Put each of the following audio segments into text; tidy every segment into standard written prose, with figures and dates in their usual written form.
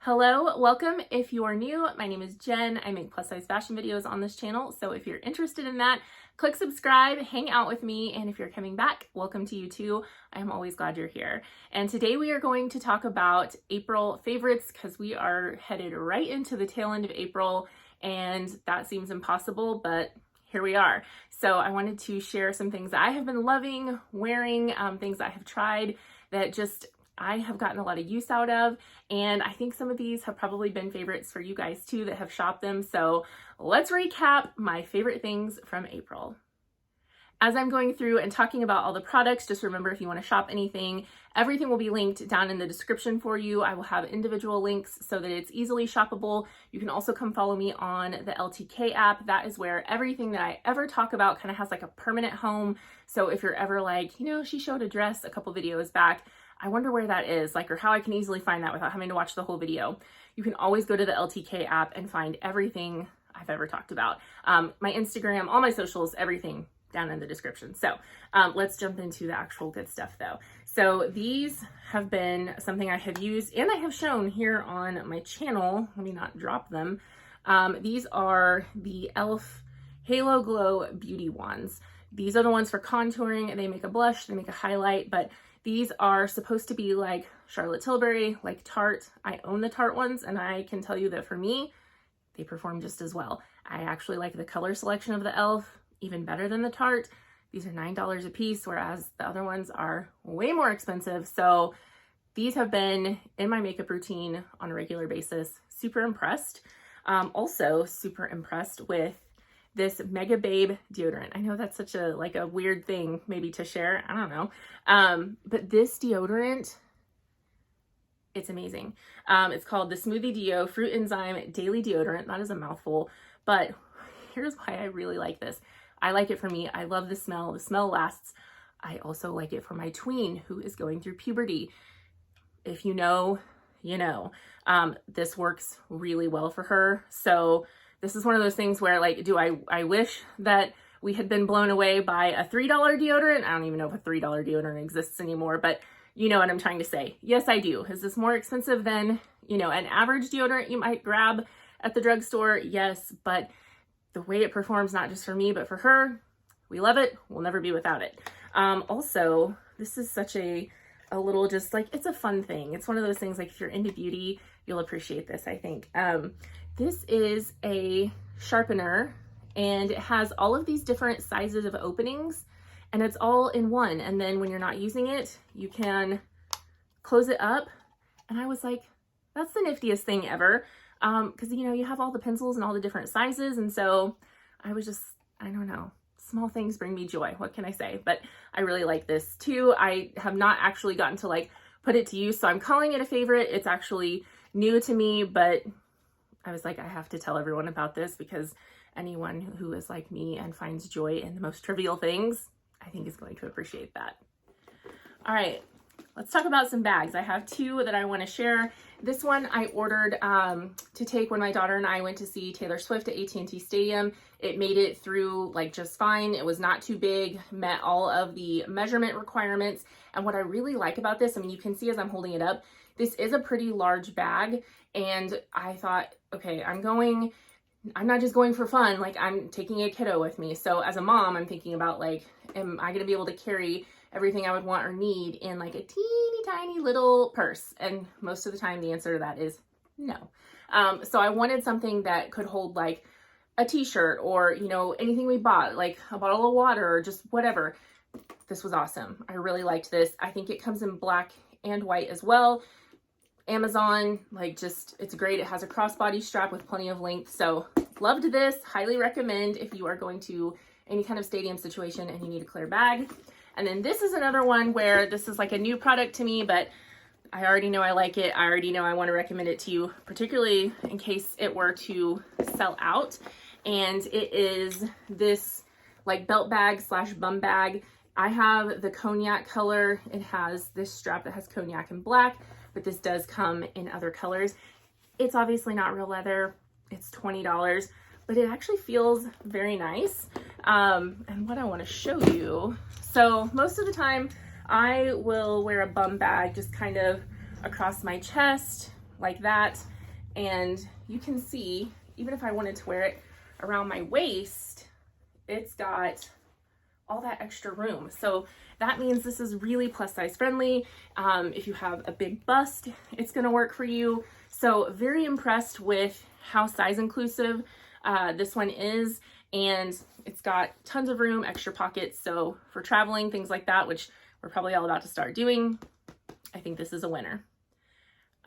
Hello, welcome. If you are new, my name is Jen. I make plus size fashion videos on this channel. So if you're interested in that, click subscribe, hang out with me. And if you're coming back, welcome to you too. I'm always glad you're here. And today we are going to talk about April favorites because we are headed right into the tail end of April and that seems impossible, but here we are. So I wanted to share some things that I have been loving, wearing, things I have tried that just I have gotten a lot of use out of, and I think some of these have probably been favorites for you guys too that have shopped them. So let's recap my favorite things from April. As I'm going through and talking about all the products, just remember if you want to shop anything, everything will be linked down in the description for you. I will have individual links so that it's easily shoppable. You can also come follow me on the LTK app. That is where everything that I ever talk about kind of has like a permanent home. So if you're ever like, you know, she showed a dress a couple videos back, I wonder where that is, like, or how I can easily find that without having to watch the whole video. You can always go to the LTK app and find everything I've ever talked about. My Instagram, all my socials, everything down in the description. So let's jump into the actual good stuff though. So these have been something I have used and I have shown here on my channel. Let me not drop them. These are the e.l.f. Halo Glow Beauty Wands. These are the ones for contouring. They make a blush, they make a highlight, but these are supposed to be like Charlotte Tilbury, like Tarte. I own the Tarte ones and I can tell you that for me, they perform just as well. I actually like the color selection of the e.l.f. even better than the Tarte. These are $9 a piece, whereas the other ones are way more expensive. So these have been in my makeup routine on a regular basis. Super impressed. Also super impressed with this Mega Babe deodorant. I know that's such a weird thing maybe to share. I don't know. But this deodorant, it's amazing. It's called the Smoothie Deo Fruit Enzyme Daily Deodorant. That is a mouthful, but here's why I really like this. I like it for me. I love the smell. The smell lasts. I also like it for my tween who is going through puberty. If you know, you know. This works really well for her. So this is one of those things where, like, do I wish that we had been blown away by a $3 deodorant? I don't even know if a $3 deodorant exists anymore, but you know what I'm trying to say. Yes, I do. Is this more expensive than, you know, an average deodorant you might grab at the drugstore? Yes, but the way it performs, not just for me, but for her, we love it. We'll never be without it. Also, this is such a little, just like, it's a fun thing. It's one of those things, like, if you're into beauty, you'll appreciate this, I think. This is a sharpener and it has all of these different sizes of openings and it's all in one. And then when you're not using it, you can close it up. And I was like, that's the niftiest thing ever. Cause you know, you have all the pencils and all the different sizes. And so I was just, I don't know, small things bring me joy. What can I say? But I really like this too. I have not actually gotten to like put it to use. So I'm calling it a favorite. It's actually new to me, but I was like, I have to tell everyone about this because anyone who is like me and finds joy in the most trivial things, I think is going to appreciate that. All right, let's talk about some bags. I have two that I want to share. This one I ordered to take when my daughter and I went to see Taylor Swift at AT&T Stadium. It made it through like just fine. It was not too big, met all of the measurement requirements. And what I really like about this, I mean, you can see as I'm holding it up, this is a pretty large bag. And I thought, okay, I'm not just going for fun, like I'm taking a kiddo with me. So as a mom, I'm thinking about like, am I gonna be able to carry everything I would want or need in like a teeny tiny little purse? And most of the time the answer to that is no. So I wanted something that could hold like a t-shirt or, you know, anything we bought, like a bottle of water or just whatever. This was awesome. I really liked this. I think it comes in black and white as well. Amazon, like, just, it's great. It has a crossbody strap with plenty of length. So loved this. Highly recommend if you are going to any kind of stadium situation and you need a clear bag. And then this is another one where this is like a new product to me, but I already know I like it. I already know I want to recommend it to you, particularly in case it were to sell out. And it is this like belt bag slash bum bag. I have the cognac color. It has this strap that has cognac and black, but this does come in other colors. It's obviously not real leather. It's $20, but it actually feels very nice. And what I want to show you, so most of the time I will wear a bum bag just kind of across my chest like that. And you can see, even if I wanted to wear it around my waist, it's got all that extra room. So that means this is really plus size friendly. If you have a big bust, it's gonna work for you. So very impressed with how size inclusive this one is. And it's got tons of room, extra pockets. So for traveling, things like that, which we're probably all about to start doing, I think this is a winner.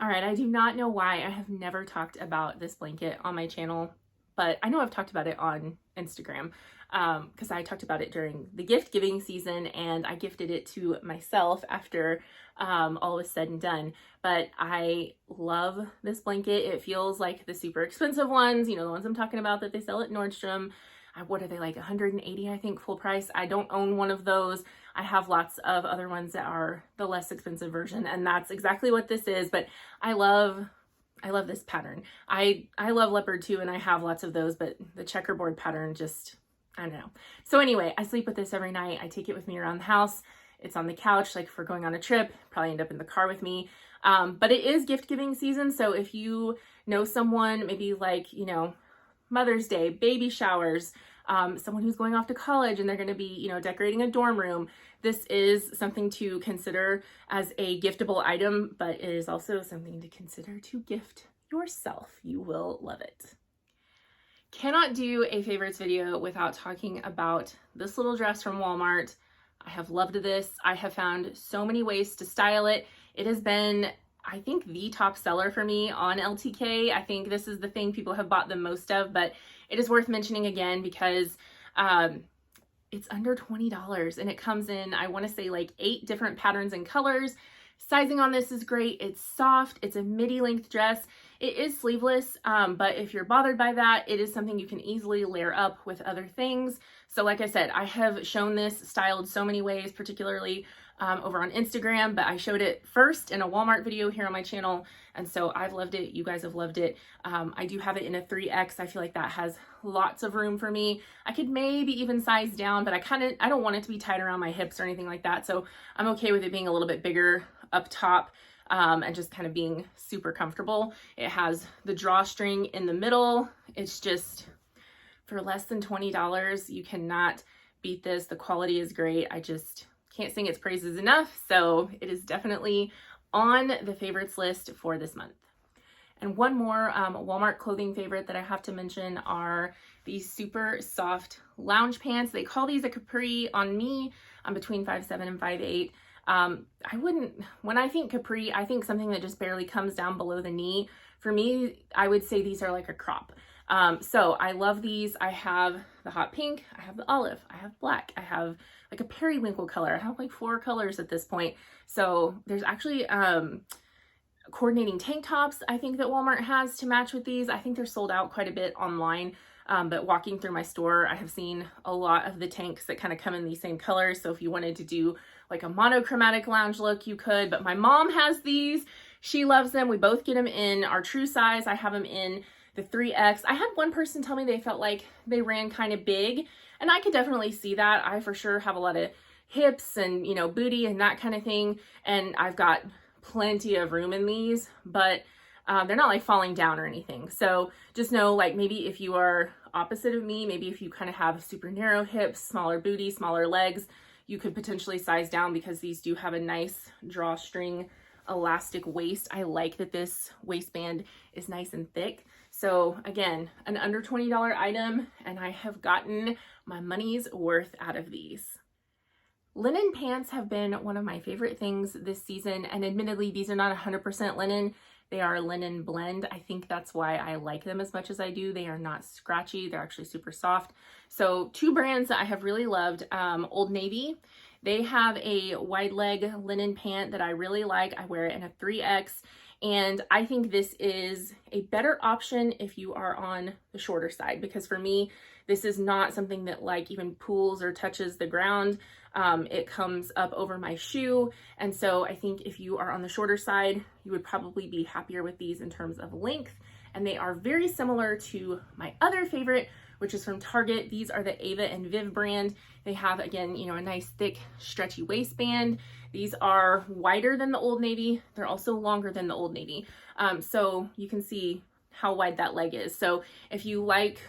All right, I do not know why I have never talked about this blanket on my channel, but I know I've talked about it on Instagram because I talked about it during the gift giving season, and I gifted it to myself after all was said and done. But I love this blanket. It feels like the super expensive ones, you know, the ones I'm talking about that they sell at Nordstrom. What are they, like 180, I think, full price? I don't own one of those. I have lots of other ones that are the less expensive version, and that's exactly what this is. But I love this pattern. I love leopard too, and I have lots of those, but the checkerboard pattern just, I don't know. So anyway, I sleep with this every night. I take it with me around the house. It's on the couch, like if we're going on a trip, probably end up in the car with me. But it is gift giving season. So if you know someone, maybe like, you know, Mother's Day, baby showers, someone who's going off to college and they're going to be, you know, decorating a dorm room, this is something to consider as a giftable item, but it is also something to consider to gift yourself. You will love it. Cannot do a favorites video without talking about this little dress from Walmart. I have loved this. I have found so many ways to style it. It has been, I think, the top seller for me on LTK. I think this is the thing people have bought the most of, but it is worth mentioning again because it's under $20 and it comes in, I want to say, like 8 different patterns and colors. Sizing on this is great. It's soft. It's a midi length dress. It is sleeveless, but if you're bothered by that, it is something you can easily layer up with other things. So like I said, I have shown this styled so many ways, particularly over on Instagram, but I showed it first in a Walmart video here on my channel. And so I've loved it. You guys have loved it. I do have it in a 3X. I feel like that has lots of room for me. I could maybe even size down, but I don't want it to be tied around my hips or anything like that. So I'm okay with it being a little bit bigger up top and just kind of being super comfortable. It has the drawstring in the middle. It's just, for less than $20, you cannot beat this. The quality is great. I just can't sing its praises enough. So it is definitely on the favorites list for this month. And one more Walmart clothing favorite that I have to mention are these super soft lounge pants. They call these a capri. On me, I'm between 5'7" and 5'8". When I think capri, I think something that just barely comes down below the knee. For me, I would say these are like a crop. So I love these. I have the hot pink, I have the olive, I have black, I have like a periwinkle color. I have like 4 colors at this point. So there's actually coordinating tank tops I think that Walmart has to match with these. I think they're sold out quite a bit online. But walking through my store, I have seen a lot of the tanks that kind of come in these same colors. So if you wanted to do like a monochromatic lounge look, you could. But my mom has these. She loves them. We both get them in our true size. I have them in the 3X. I had one person tell me they felt like they ran kind of big, and I could definitely see that. I for sure have a lot of hips and, you know, booty and that kind of thing. And I've got plenty of room in these, but they're not like falling down or anything. So just know, like, maybe if you are opposite of me, maybe if you kind of have super narrow hips, smaller booty, smaller legs, you could potentially size down because these do have a nice drawstring elastic waist. I like that this waistband is nice and thick. So again, an under $20 item, and I have gotten my money's worth out of these. Linen pants have been one of my favorite things this season, and admittedly, these are not 100% linen. They are a linen blend. I think that's why I like them as much as I do. They are not scratchy. They're actually super soft. So 2 brands that I have really loved, Old Navy. They have a wide leg linen pant that I really like. I wear it in a 3X, and I think this is a better option if you are on the shorter side, because for me, this is not something that like even pulls or touches the ground. It comes up over my shoe. And so I think if you are on the shorter side, you would probably be happier with these in terms of length and they are very similar to my other favorite, which is from Target. These are the Ava and Viv brand. They have, again, a nice thick stretchy waistband. These are wider than the Old Navy. They're also longer than the Old Navy. So you can see how wide that leg is. So if you like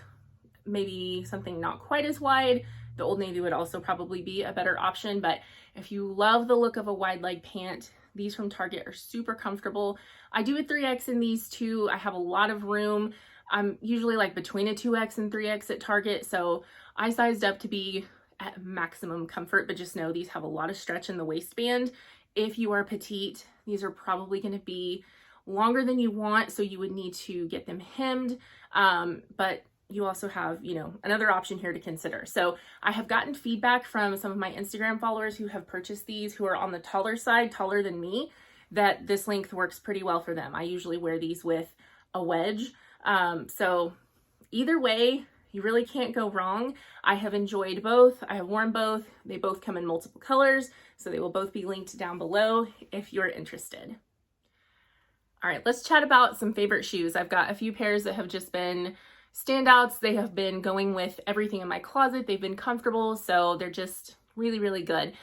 maybe something not quite as wide, the Old Navy would also probably be a better option. But if you love the look of a wide leg pant, these from Target are super comfortable. I do a 3X in these too. I have a lot of room. I'm usually like between a 2X and 3X at Target, so I sized up to be at maximum comfort, but just know these have a lot of stretch in the waistband. If you are petite, these are probably going to be longer than you want, so you would need to get them hemmed, but you also have, another option here to consider. So I have gotten feedback from some of my Instagram followers who have purchased these, who are on the taller side, taller than me, that this length works pretty well for them. I usually wear these with a wedge. So either way, you really can't go wrong. I have enjoyed both. I have worn both. They both come in multiple colors, so they will both be linked down below if you're interested. All right, let's chat about some favorite shoes. I've got a few pairs that have just been standouts. They have been going with everything in my closet. They've been comfortable, so they're just really, really good.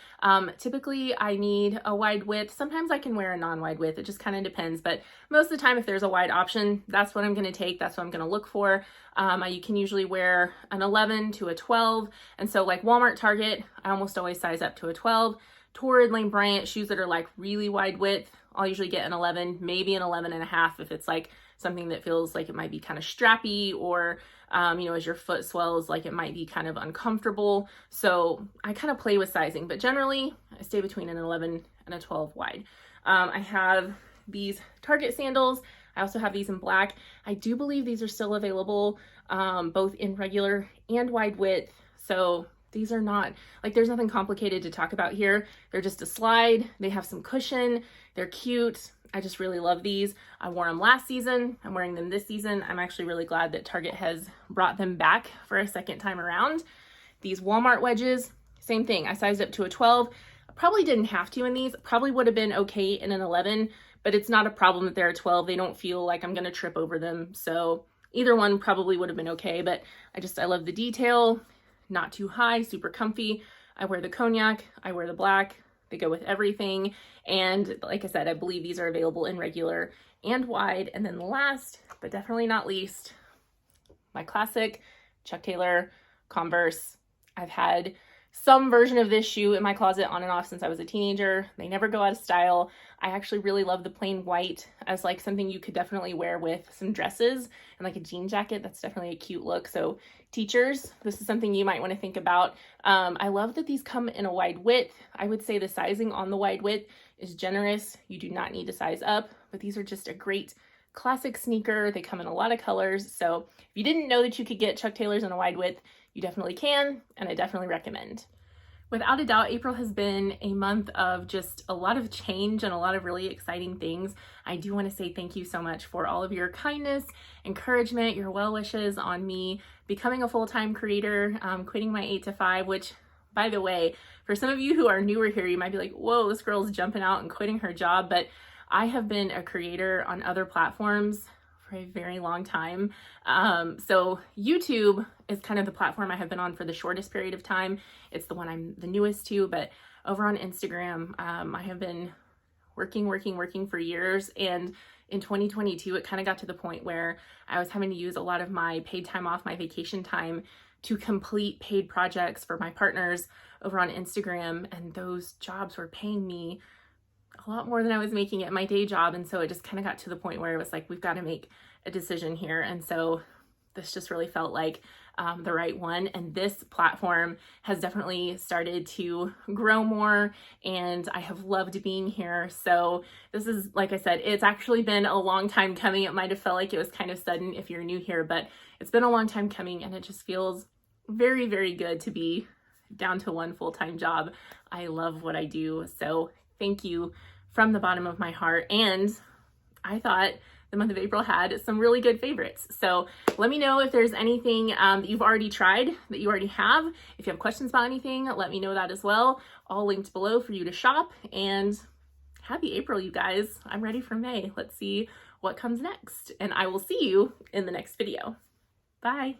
Typically I need a wide width. Sometimes I can wear a non-wide width. It just kind of depends, but most of the time if there's a wide option, that's what I'm going to take. That's what I'm going to look for. You can usually wear an 11 to a 12. And so like Walmart, Target, I almost always size up to a 12. Torrid, Lane Bryant, shoes that are like really wide width, I'll usually get an 11, maybe an 11 and a half if it's like something that feels like it might be kind of strappy, or as your foot swells, like it might be kind of uncomfortable. So I kind of play with sizing, but generally I stay between an 11 and a 12 wide. I have these Target sandals. I also have these in black. I do believe these are still available, both in regular and wide width. So these are not, like, there's nothing complicated to talk about here. They're just a slide. They have some cushion. They're cute. I just really love these. I wore them last season. I'm wearing them this season. I'm actually really glad that Target has brought them back for a second time around. These Walmart wedges, same thing. I sized up to a 12. I probably didn't have to in these. Probably would have been okay in an 11, but it's not a problem that they're a 12. They don't feel like I'm going to trip over them. So either one probably would have been okay, but I love the detail. Not too high, super comfy. I wear the cognac, I wear the black. They go with everything. And like I said, I believe these are available in regular and wide. And then last, but definitely not least, my classic Chuck Taylor Converse. I've had some version of this shoe in my closet on and off since I was a teenager. They never go out of style. I actually really love the plain white as like something you could definitely wear with some dresses and like a jean jacket. That's definitely a cute look. So teachers, this is something you might want to think about. I love that these come in a wide width. I would say the sizing on the wide width is generous. You do not need to size up, but these are just a great classic sneaker. They come in a lot of colors. So if you didn't know that you could get Chuck Taylors in a wide width, you definitely can, and I definitely recommend. Without a doubt, April has been a month of just a lot of change and a lot of really exciting things. I do want to say thank you so much for all of your kindness, encouragement, your well wishes on me becoming a full-time creator, quitting my 8 to 5, which, by the way, for some of you who are newer here, you might be like, whoa, this girl's jumping out and quitting her job, but I have been a creator on other platforms for a very long time. So YouTube is kind of the platform I have been on for the shortest period of time. It's the one I'm the newest to, but over on Instagram, I have been working for years. And in 2022, it kind of got to the point where I was having to use a lot of my paid time off, my vacation time, to complete paid projects for my partners over on Instagram. And those jobs were paying me a lot more than I was making at my day job. And so it just kind of got to the point where it was like, we've got to make a decision here. And so this just really felt like the right one. And this platform has definitely started to grow more, and I have loved being here. So this is, like I said, it's actually been a long time coming. It might have felt like it was kind of sudden if you're new here, but it's been a long time coming, and it just feels very, very good to be down to one full-time job. I love what I do. So thank you from the bottom of my heart. And I thought the month of April had some really good favorites. So let me know if there's anything that you've already tried, that you already have. If you have questions about anything, let me know that as well. All linked below for you to shop. And happy April, you guys. I'm ready for May. Let's see what comes next. And I will see you in the next video. Bye.